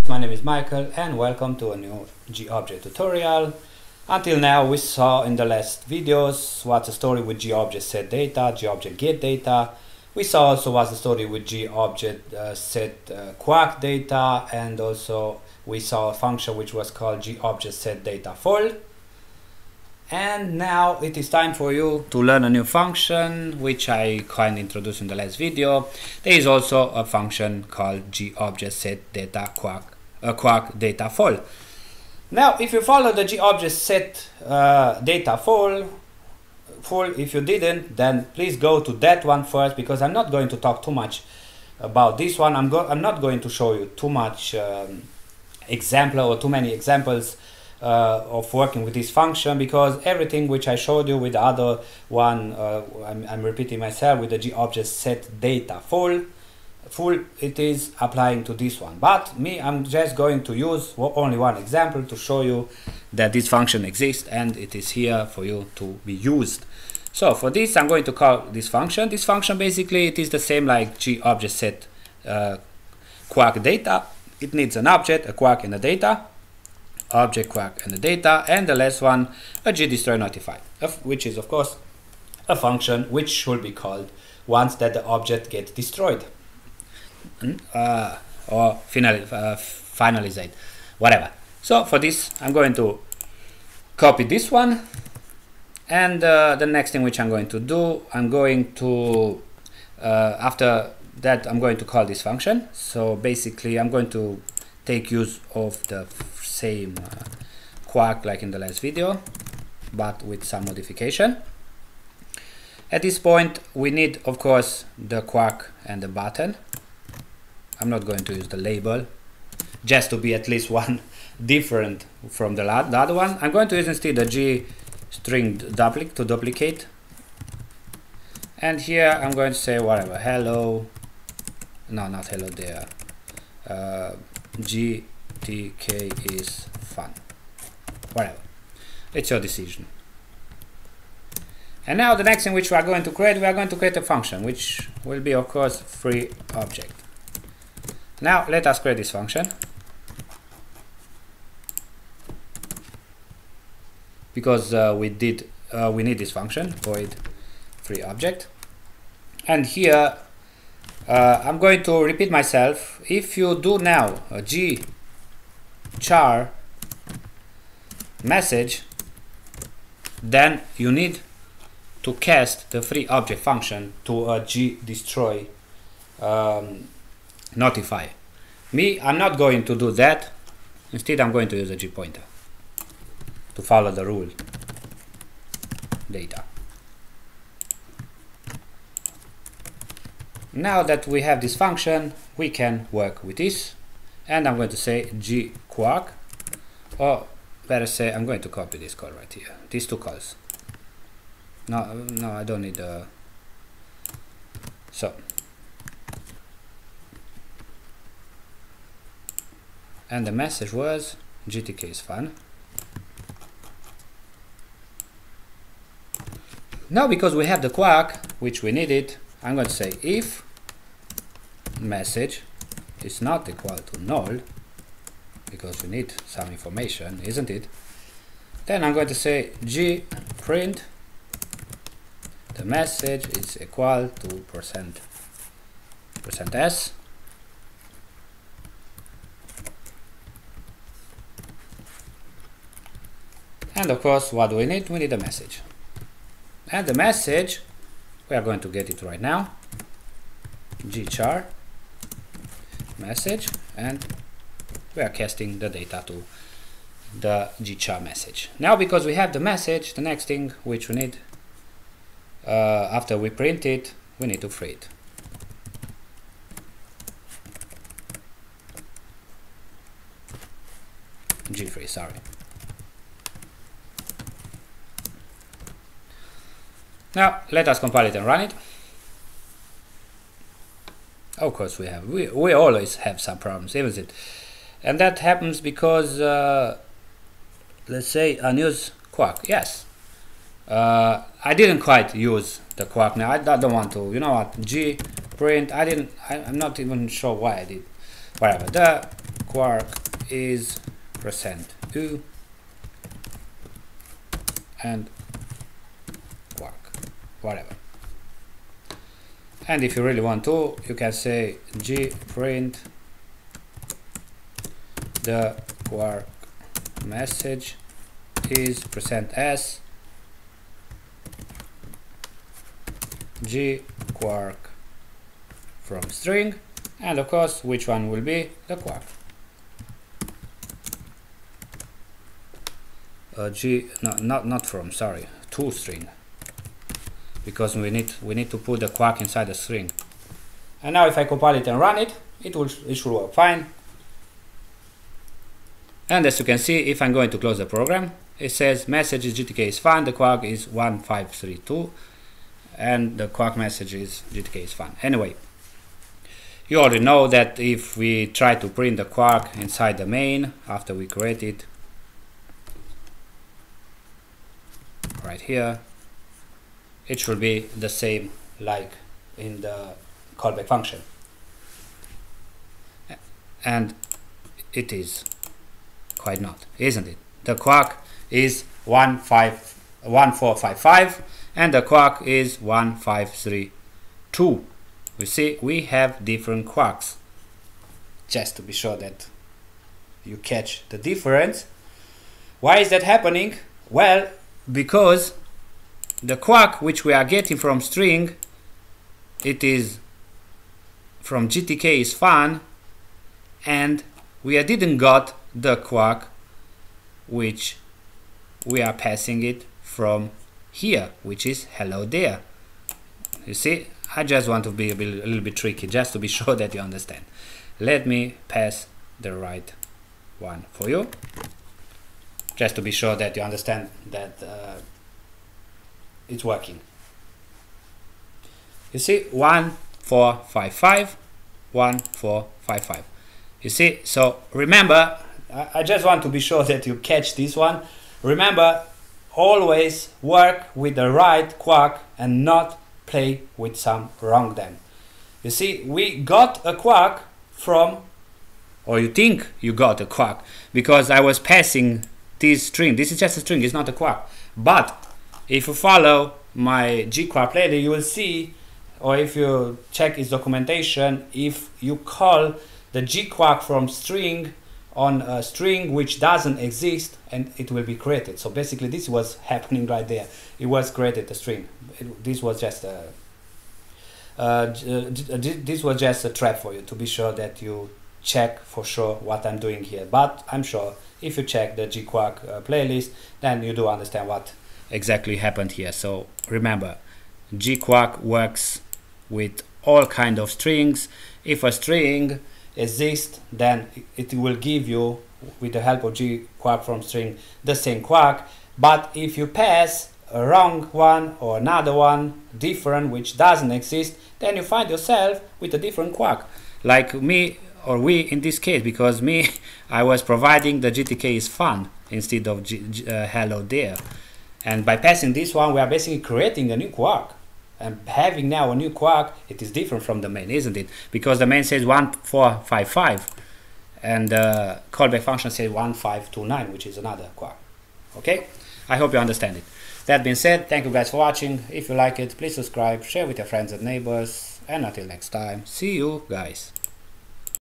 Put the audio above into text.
My name is Michael and welcome to a new GObject tutorial. Until now we saw in the last videos what's the story with GObject set data, GObject get data. We saw also what's the story with GObject set quark data, and also we saw a function which was called GObject set data fold. And now it is time for you to learn a new function which I kind of introduced in the last video. There is also a function called GObject set data quark data fold. Now if you follow the GObject set data fold, if you didn't, then please go to that one first, because I'm not going to talk too much about this one. I'm not going to show you too much example or too many examples of working with this function, because everything which I showed you with the other one, I'm repeating myself, with the GObject set data full, it is applying to this one. But I'm just going to use only one example to show you that this function exists and it is here for you to be used. So for this I'm going to call this function. This function basically it is the same like GObject set quark data. It needs an object, a quark, and a data. Object, quark, and the data, and the last one a GDestroy notify, which is of course a function which should be called once that the object gets destroyed or finalized, whatever. So for this I'm going to copy this one, and the next thing which I'm going to do, I'm going to after that I'm going to call this function. So basically I'm going to take use of the same quark like in the last video, but with some modification. At this point we need of course the quark and the button. I'm not going to use the label, just to be at least one different from the other one. I'm going to use instead the G string to duplicate, and here I'm going to say whatever, hello, no, not hello there, GTK is fun, whatever, it's your decision. And now the next thing which we are going to create a function which will be of course free object. Now let us create this function, because we need this function void free object. And here I'm going to repeat myself. If you do now a g char message, then you need to cast the free object function to a GDestroy notify. I'm not going to do that. Instead I'm going to use a G pointer to follow the rule data. Now that we have this function, we can work with this, and I'm going to say G quark, or better say I'm going to copy this call right here, these two calls. No, I don't need so. And the message was GTK is fun. Now because we have the quark which we needed, I'm going to say if message is not equal to null, because we need some information, isn't it? Then I'm going to say g print the message is equal to %s, and of course what do we need? We need a message, and the message we are going to get it right now, gchar message, and we are casting the data to the gchar message. Now because we have the message, the next thing which we need after we print it, we need to free it. gfree, sorry. Now let us compile it and run it. Of course we always have some problems, isn't it? And that happens because let's say I use quark. Yes, I didn't quite use the quark. Now I don't want to, you know what, g print, I'm not even sure why I did, whatever, the quark is %u and quark, whatever. And if you really want to, you can say g print the quark message is %s g quark from string, and of course which one will be the quark. Not from, sorry, to string, because we need to put the quark inside the string. And now if I compile it and run it, it should work fine. And as you can see, if I'm going to close the program, it says message is GTK is fine, the quark is 1532, and the quark message is GTK is fine. Anyway, you already know that if we try to print the quark inside the main after we create it, right here, it should be the same like in the callback function. And it is quite not, isn't it? The quark is 1455 and the quark is 1532. You see, we have different quarks. Just to be sure that you catch the difference. Why is that happening? Well, because the quark which we are getting from string, it is from GTK is fun, and we didn't got the quark which we are passing it from here, which is hello there. You see, I just want to be a little bit tricky, just to be sure that you understand. Let me pass the right one for you, just to be sure that you understand that it's working. You see, 1455, 1455. You see, so remember, I just want to be sure that you catch this one. Remember, always work with the right quark and not play with some wrong them. You see, we got a quark from, or you think you got a quark, because I was passing this string. This is just a string, it's not a quark. But if you follow my gquark playlist, you will see, or if you check its documentation, if you call the gquark from string on a string which doesn't exist, and it will be created. So basically this was happening right there. It was created a string. This was just a trap for you to be sure that you check for sure what I'm doing here. But I'm sure if you check the gquark playlist, then you do understand what exactly happened here. So remember, gquark works with all kind of strings. If a string exists, then it will give you, with the help of gquark from string, the same quark. But if you pass a wrong one or another one different which doesn't exist, then you find yourself with a different quark, like me, or we in this case, because me, I was providing the GTK is fun instead of hello there. And by passing this one, we are basically creating a new quark. And having now a new quark, it is different from the main, isn't it? Because the main says 1455 and the callback function says 1529, which is another quark. Okay? I hope you understand it. That being said, thank you guys for watching. If you like it, please subscribe, share with your friends and neighbors, and until next time, see you guys.